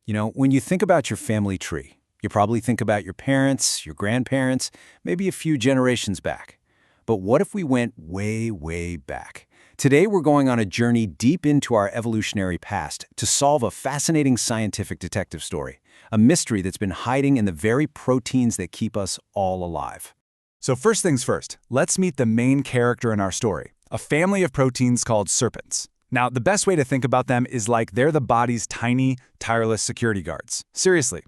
When you think about your family tree, you probably think about your parents, your grandparents, maybe a few generations back. But what if we went way, way back? Today, we're going on a journey deep into our evolutionary past to solve a fascinating scientific detective story, a mystery that's been hiding in the very proteins that keep us all alive. So first things first, let's meet the main character in our story, a family of proteins called serpins. Now, the best way to think about them is like they're the body's tiny, tireless security guards. Seriously,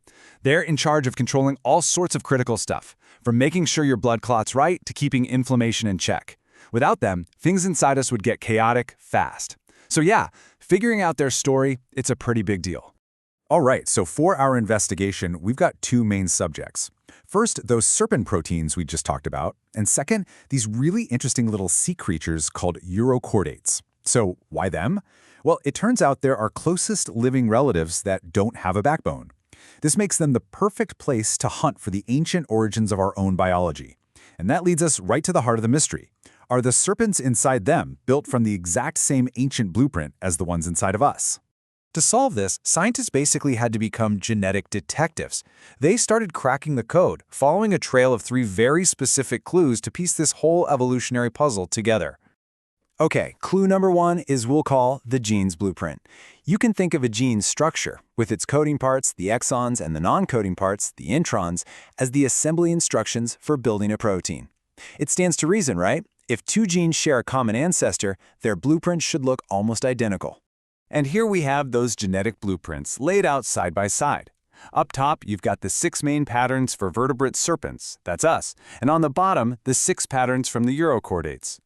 they're in charge of controlling all sorts of critical stuff, from making sure your blood clots right to keeping inflammation in check. Without them, things inside us would get chaotic fast. So yeah, figuring out their story, it's a pretty big deal. All right, so for our investigation, we've got two main subjects. First, those serpin proteins we just talked about, and second, these really interesting little sea creatures called Urochordates. So why them? Well, it turns out they're our closest living relatives that don't have a backbone. This makes them the perfect place to hunt for the ancient origins of our own biology. And that leads us right to the heart of the mystery. Are the serpins inside them built from the exact same ancient blueprint as the ones inside of us? To solve this, scientists basically had to become genetic detectives. They started cracking the code, following a trail of 3 very specific clues to piece this whole evolutionary puzzle together. Okay, clue number 1 is we'll call the gene's blueprint. You can think of a gene's structure, with its coding parts, the exons, and the non-coding parts, the introns, as the assembly instructions for building a protein. It stands to reason, right? If 2 genes share a common ancestor, their blueprints should look almost identical. And here we have those genetic blueprints laid out side by side. Up top, you've got the 6 main patterns for vertebrate serpins, that's us, and on the bottom, the 6 patterns from the Urochordates.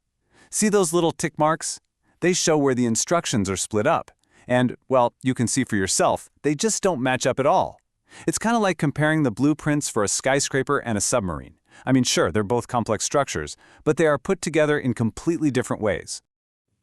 See those little tick marks? They show where the instructions are split up. And, well, you can see for yourself, they just don't match up at all. It's kind of like comparing the blueprints for a skyscraper and a submarine. I mean, sure, they're both complex structures, but they are put together in completely different ways.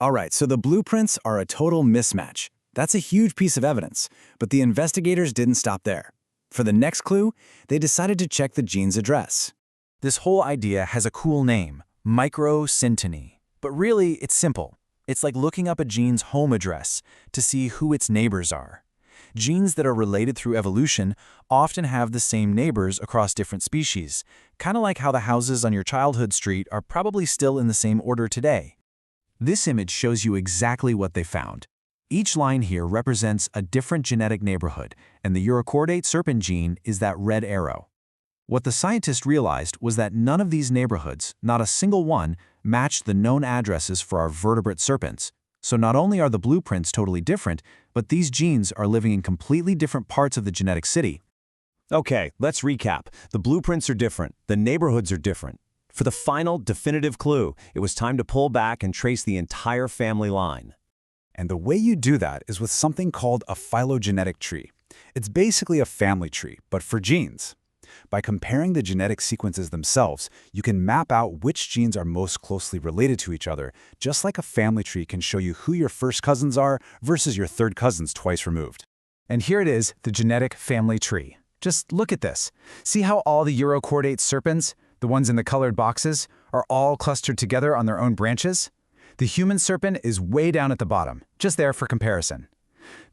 All right, so the blueprints are a total mismatch. That's a huge piece of evidence, but the investigators didn't stop there. For the next clue, they decided to check the gene's address. This whole idea has a cool name, microsynteny. But really, it's simple. It's like looking up a gene's home address to see who its neighbors are. Genes that are related through evolution often have the same neighbors across different species, kind of like how the houses on your childhood street are probably still in the same order today. This image shows you exactly what they found. Each line here represents a different genetic neighborhood, and the Urochordate serpin gene is that red arrow. What the scientists realized was that none of these neighborhoods, not a single one, matched the known addresses for our vertebrate serpins. So not only are the blueprints totally different, but these genes are living in completely different parts of the genetic city. Okay, let's recap. The blueprints are different. The neighborhoods are different. For the final, definitive clue, it was time to pull back and trace the entire family line. And the way you do that is with something called a phylogenetic tree. It's basically a family tree, but for genes. By comparing the genetic sequences themselves, you can map out which genes are most closely related to each other, just like a family tree can show you who your first cousins are versus your third cousins twice removed. And here it is, the genetic family tree. Just look at this. See how all the Urochordate serpins, the ones in the colored boxes, are all clustered together on their own branches? The human serpin is way down at the bottom, just there for comparison.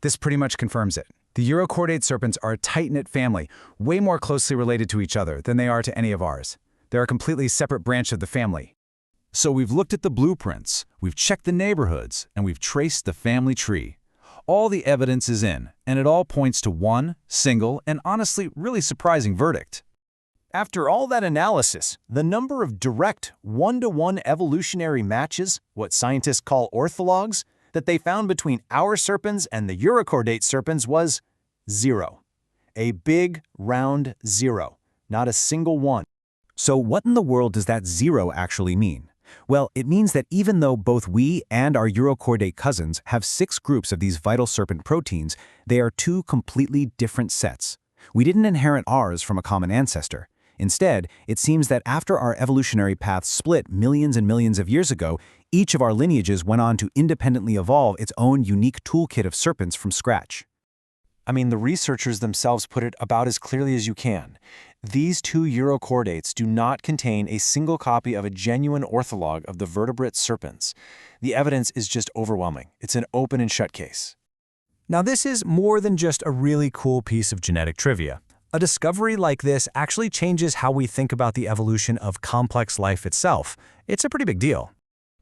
This pretty much confirms it. The Urochordate serpins are a tight-knit family, way more closely related to each other than they are to any of ours. They're a completely separate branch of the family. So we've looked at the blueprints, we've checked the neighborhoods, and we've traced the family tree. All the evidence is in, and it all points to one single and honestly really surprising verdict. After all that analysis, the number of direct one-to-one evolutionary matches, what scientists call orthologs, that they found between our serpins and the Urochordate serpins was 0. A big, round 0. Not a single one. So what in the world does that 0 actually mean? Well, it means that even though both we and our Urochordate cousins have 6 groups of these vital serpin proteins, they are 2 completely different sets. We didn't inherit ours from a common ancestor. Instead, it seems that after our evolutionary paths split millions and millions of years ago, each of our lineages went on to independently evolve its own unique toolkit of serpins from scratch. I mean, the researchers themselves put it about as clearly as you can. These 2 Urochordates do not contain a single copy of a genuine ortholog of the vertebrate serpins. The evidence is just overwhelming. It's an open and shut case. Now, this is more than just a really cool piece of genetic trivia. A discovery like this actually changes how we think about the evolution of complex life itself. It's a pretty big deal.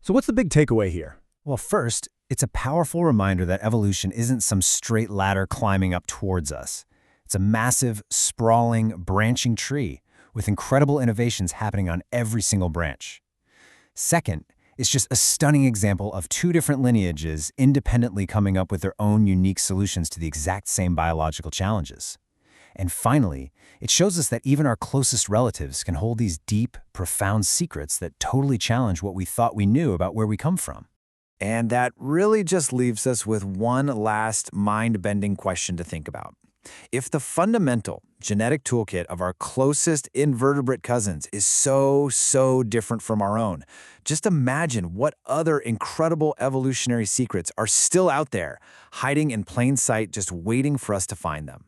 So what's the big takeaway here? Well, first, it's a powerful reminder that evolution isn't some straight ladder climbing up towards us. It's a massive, sprawling, branching tree with incredible innovations happening on every single branch. Second, it's just a stunning example of two different lineages independently coming up with their own unique solutions to the exact same biological challenges. And finally, it shows us that even our closest relatives can hold these deep, profound secrets that totally challenge what we thought we knew about where we come from. And that really just leaves us with one last mind-bending question to think about. If the fundamental genetic toolkit of our closest invertebrate cousins is so different from our own, just imagine what other incredible evolutionary secrets are still out there, hiding in plain sight, just waiting for us to find them.